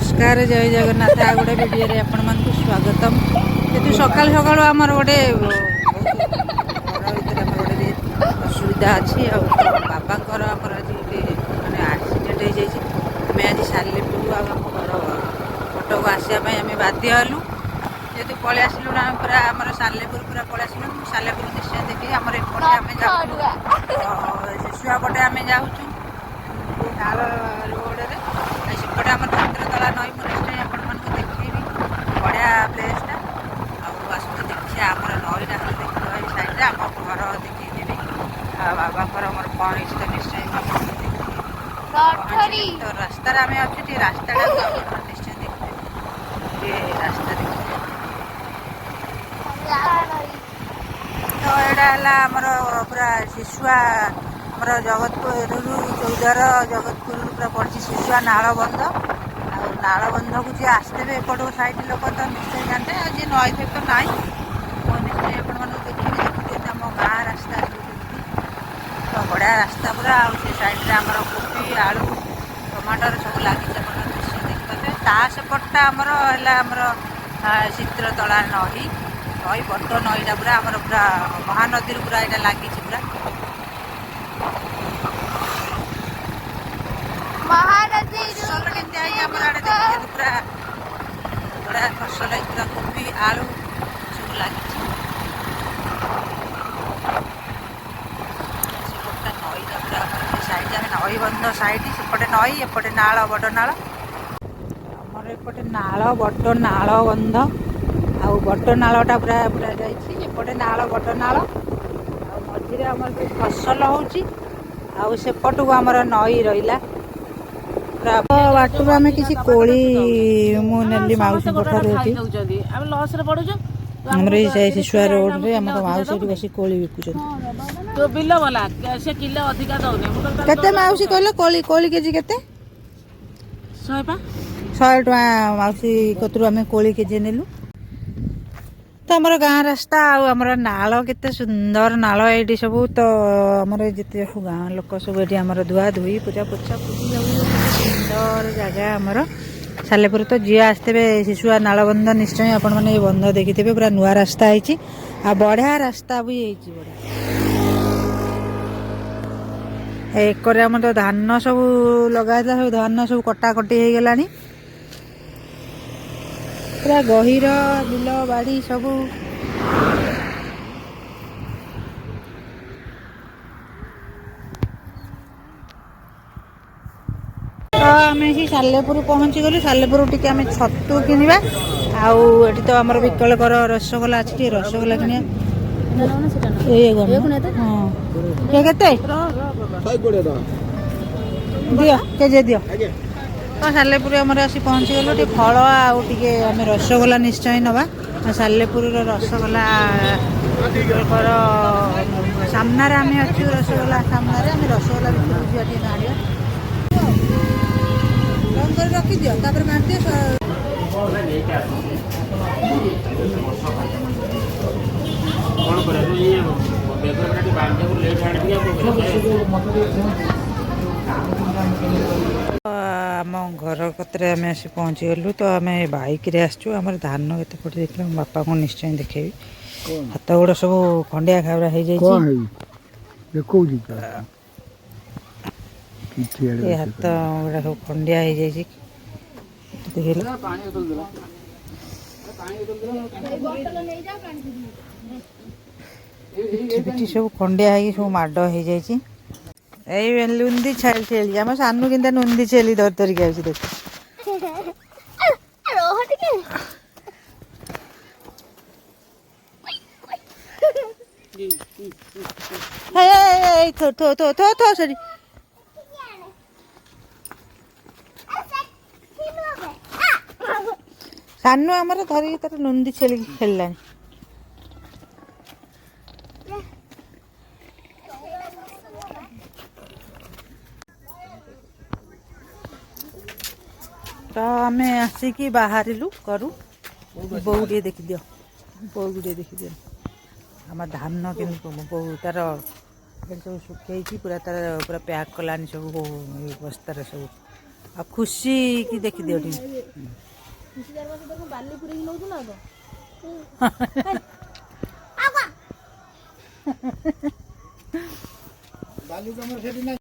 नमस्कार जय जगन्नाथ आ गोटे वीडियो रे आपण मानकु स्वागतम। जेतु सकाल सकाल आमर गोटे असुविधा अच्छी बाबांकर आमर आज माने एक्सीडेंट हो जाइए। आम आज सालेपुर घर फटो को आसवाई आम बाध्य हलु जेहतु पलि आसलु ना पूरा आम सालेपुर पूरा पलि आसलु सालेपुर निश्चय देखिए आम एपटे आम जाऊँ शिशुआ पटे आम जाऊँ नाल रोड रे सेपटे आम चित्रतला नई मुझे निश्चय आपण मानक देखी बढ़िया प्लेसटा आस देखिए आम नईटा खाली देखिए सैड्रे आम घर देखी बाबा मोर कौन हो तो निश्चय तो रास्ता आम अच्छे रास्ता निश्चय देखिए रास्ता देखिए तो यहाँ आमर पूरा शिशुआ आमर जगतपुर चौदार जगतपुर पूरा पड़ी शिशुआ नालबंध नालबंध को जी आसते एपट साइड लोक तो निश्चय जानते आज नई थे तो ना निश्चय आपण देखिए देखिए आम गाँ रास्ता तो बढ़िया रास्ता पूरा से साइड आम कोबी आलू टमाटर सब लगी निश्चय देखिए ता सेपटा आमर चित्रतला नई नई बड़ नईटा पूरा आमर पूरा महानदी पूरा यहाँ लगी पूरा फसल केते आम आड़े देखिए पूरा बड़ा फसल पूरा कोबी आलू सब लगी नईटा पूरा साइड नई बंध साइड सेपटे नई एपटे नाल बड़ नाल आमर एपटे नाल बड़ नाल बंध आउ बड़ नालटा पूरा पूरा जापटे नाल बड़ नाल मझे आमर जो फसल होपट को आमर नई रहा बाटू आम किसी कोली मुझे मौसी शिशुआ रोड रे मौसी बस कोली बिकुचे मौसी कहल कोली कोली केजी केते 100 टका मौसी कतरू आम कोली केजी नेलु तो आमर गाँ रास्ता आमर नाल केते सुंदर नाल ये सब तो आमर जिते गाँ लोक सब ये आमर धुआ धुई पूजा पोछा पूजी सुंदर जगह आमर सालेपुर तो जी आसते शिशुआ नालबंध निश्चय आपण मैंने ये बंध देखिथे पूरा नुआ रास्ता है बढ़िया रास्ता भी एक आम तो धान सब लगा सब धान सब कटाकटी हो गलानी पूरा गहीर बिल बाड़ी सब तो आम सालेपुर पहुँची गलु सालेपुर टी आम छतु किनिबा आउ एटी तो आमर विकलकर रसगोला अच्छी रसगोला किनिया दियो केजे दियो तो सालेपुर आमर आसी पहुँची गलु टे फल आउ टे आम रसगोला निश्चय नवा सालेपुर रसगोला सामना आम अच्छु रसगोला सामना आम रसगोला रखी दियो काट आम घर कतरे आम आसी पहुँची गलु तो आम बाइक रे आसचु आम धान केते पटे देख बापा को निश्चय देखेबी हाथ गोड़ सब खंडिया खाबरा हो जाए हाथ गुड़ा सब खंडिया हो जाए सब खंडिया सब माड हो जाए लुंदी छेली आम सानू कि नुंदी छेली धर धरिक आस देख सरी सानू आमर धरिक तर नुंदी छेली खेलला तो आम आसिकी बाहरिलु करू बो टे देखी दियो बो टे देखी दियो आम धान के बो तार सब सुखे पूरा तार पूरा पैक कलानी सब बस्तार सब ଆଉ ଖୁସି କି ଦେଖିଦିଅ ଟିକେ ବାଲି ପୁରେଇକି ନଉଛୁ ନା ତ ବାଲି ତମର ସେଠି